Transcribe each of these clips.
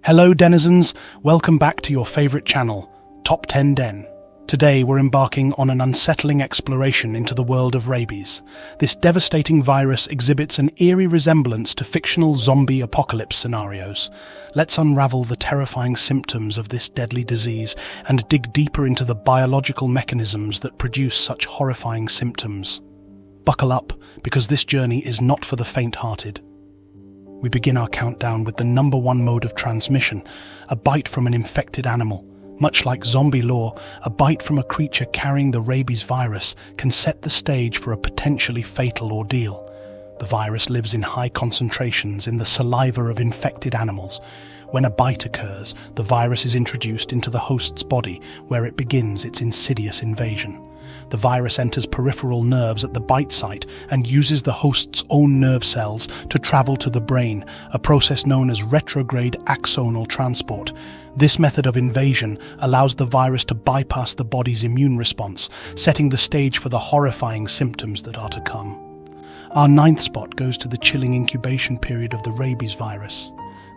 Hello denizens, welcome back to your favorite channel, Top 10 Den. Today we're embarking on an unsettling exploration into the world of rabies. This devastating virus exhibits an eerie resemblance to fictional zombie apocalypse scenarios. Let's unravel the terrifying symptoms of this deadly disease and dig deeper into the biological mechanisms that produce such horrifying symptoms. Buckle up, because this journey is not for the faint-hearted. We begin our countdown with the number one mode of transmission, a bite from an infected animal. Much like zombie lore, a bite from a creature carrying the rabies virus can set the stage for a potentially fatal ordeal. The virus lives in high concentrations in the saliva of infected animals. When a bite occurs, the virus is introduced into the host's body, where it begins its insidious invasion. The virus enters peripheral nerves at the bite site and uses the host's own nerve cells to travel to the brain, a process known as retrograde axonal transport. This method of invasion allows the virus to bypass the body's immune response, setting the stage for the horrifying symptoms that are to come. Our ninth spot goes to the chilling incubation period of the rabies virus.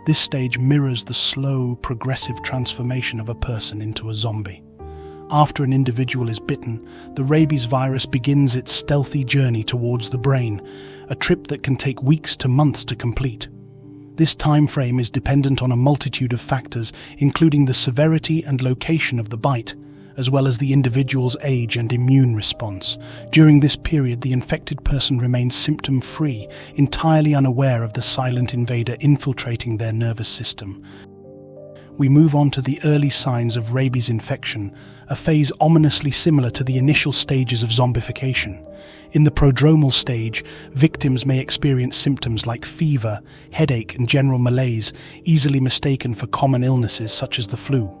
This stage mirrors the slow, progressive transformation of a person into a zombie. After an individual is bitten, the rabies virus begins its stealthy journey towards the brain, a trip that can take weeks to months to complete. This time frame is dependent on a multitude of factors, including the severity and location of the bite, as well as the individual's age and immune response. During this period, the infected person remains symptom-free, entirely unaware of the silent invader infiltrating their nervous system. We move on to the early signs of rabies infection, a phase ominously similar to the initial stages of zombification. In the prodromal stage, victims may experience symptoms like fever, headache, and general malaise, easily mistaken for common illnesses such as the flu.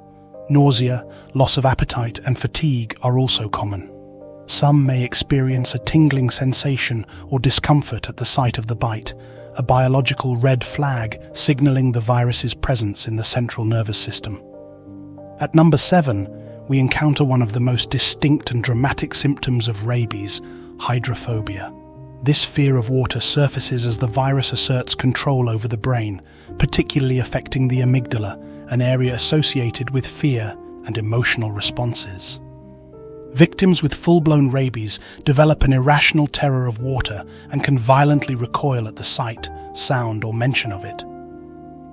Nausea, loss of appetite, and fatigue are also common. Some may experience a tingling sensation or discomfort at the site of the bite, a biological red flag signaling the virus's presence in the central nervous system. At number 7, we encounter one of the most distinct and dramatic symptoms of rabies, hydrophobia. This fear of water surfaces as the virus asserts control over the brain, particularly affecting the amygdala, an area associated with fear and emotional responses. Victims with full-blown rabies develop an irrational terror of water and can violently recoil at the sight, sound, or mention of it.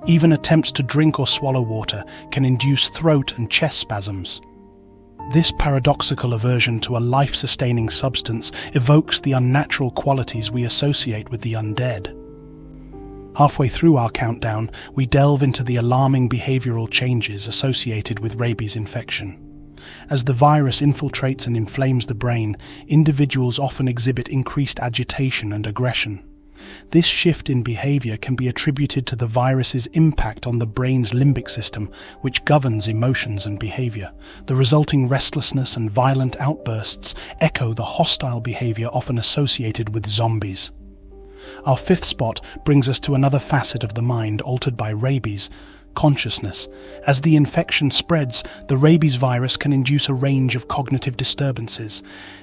Even attempts to drink or swallow water can induce throat and chest spasms. This paradoxical aversion to a life-sustaining substance evokes the unnatural qualities we associate with the undead. Halfway through our countdown, we delve into the alarming behavioral changes associated with rabies infection. As the virus infiltrates and inflames the brain, individuals often exhibit increased agitation and aggression. This shift in behavior can be attributed to the virus's impact on the brain's limbic system, which governs emotions and behavior. The resulting restlessness and violent outbursts echo the hostile behavior often associated with zombies. Our fifth spot brings us to another facet of the mind altered by rabies: consciousness. As the infection spreads, the rabies virus can induce a range of cognitive disturbances.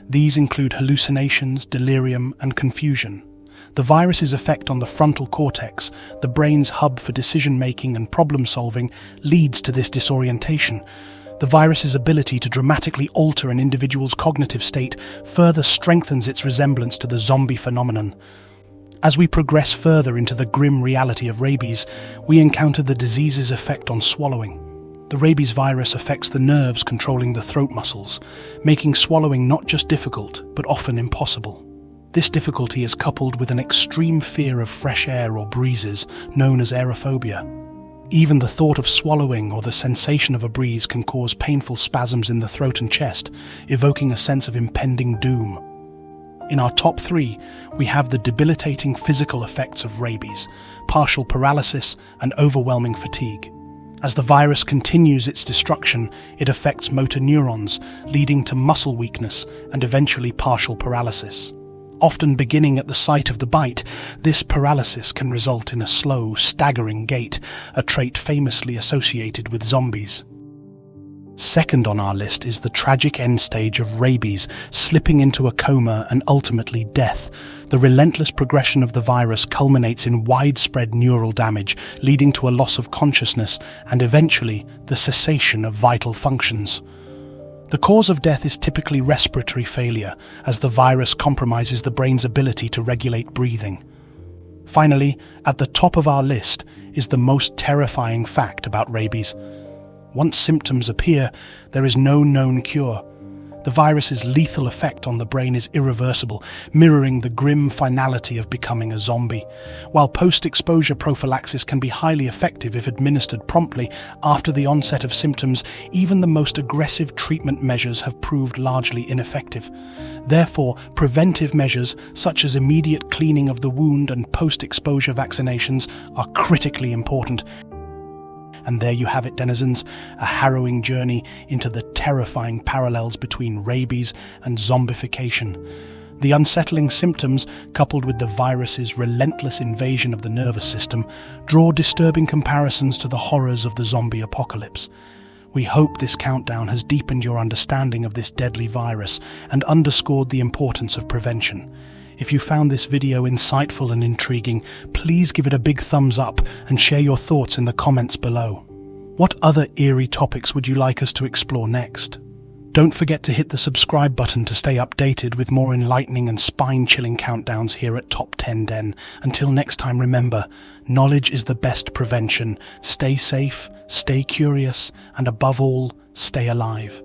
These include hallucinations, delirium, and confusion. The virus's effect on the frontal cortex, the brain's hub for decision-making and problem-solving, leads to this disorientation. The virus's ability to dramatically alter an individual's cognitive state further strengthens its resemblance to the zombie phenomenon. As we progress further into the grim reality of rabies, we encounter the disease's effect on swallowing. The rabies virus affects the nerves controlling the throat muscles, making swallowing not just difficult, but often impossible. This difficulty is coupled with an extreme fear of fresh air or breezes, known as aerophobia. Even the thought of swallowing or the sensation of a breeze can cause painful spasms in the throat and chest, evoking a sense of impending doom. In our top 3, we have the debilitating physical effects of rabies, partial paralysis, and overwhelming fatigue. As the virus continues its destruction, it affects motor neurons, leading to muscle weakness and eventually partial paralysis. Often beginning at the site of the bite, this paralysis can result in a slow, staggering gait, a trait famously associated with zombies. Second on our list is the tragic end stage of rabies, slipping into a coma and ultimately death. The relentless progression of the virus culminates in widespread neural damage, leading to a loss of consciousness and eventually the cessation of vital functions. The cause of death is typically respiratory failure, as the virus compromises the brain's ability to regulate breathing. Finally, at the top of our list is the most terrifying fact about rabies. Once symptoms appear, there is no known cure. The virus's lethal effect on the brain is irreversible, mirroring the grim finality of becoming a zombie. While post-exposure prophylaxis can be highly effective if administered promptly after the onset of symptoms, even the most aggressive treatment measures have proved largely ineffective. Therefore, preventive measures such as immediate cleaning of the wound and post-exposure vaccinations are critically important. And there you have it, denizens, a harrowing journey into the terrifying parallels between rabies and zombification. The unsettling symptoms, coupled with the virus's relentless invasion of the nervous system, draw disturbing comparisons to the horrors of the zombie apocalypse. We hope this countdown has deepened your understanding of this deadly virus and underscored the importance of prevention. If you found this video insightful and intriguing, please give it a big thumbs up and share your thoughts in the comments below. What other eerie topics would you like us to explore next? Don't forget to hit the subscribe button to stay updated with more enlightening and spine-chilling countdowns here at Top 10 Den. Until next time, remember, knowledge is the best prevention. Stay safe, stay curious, and above all, stay alive.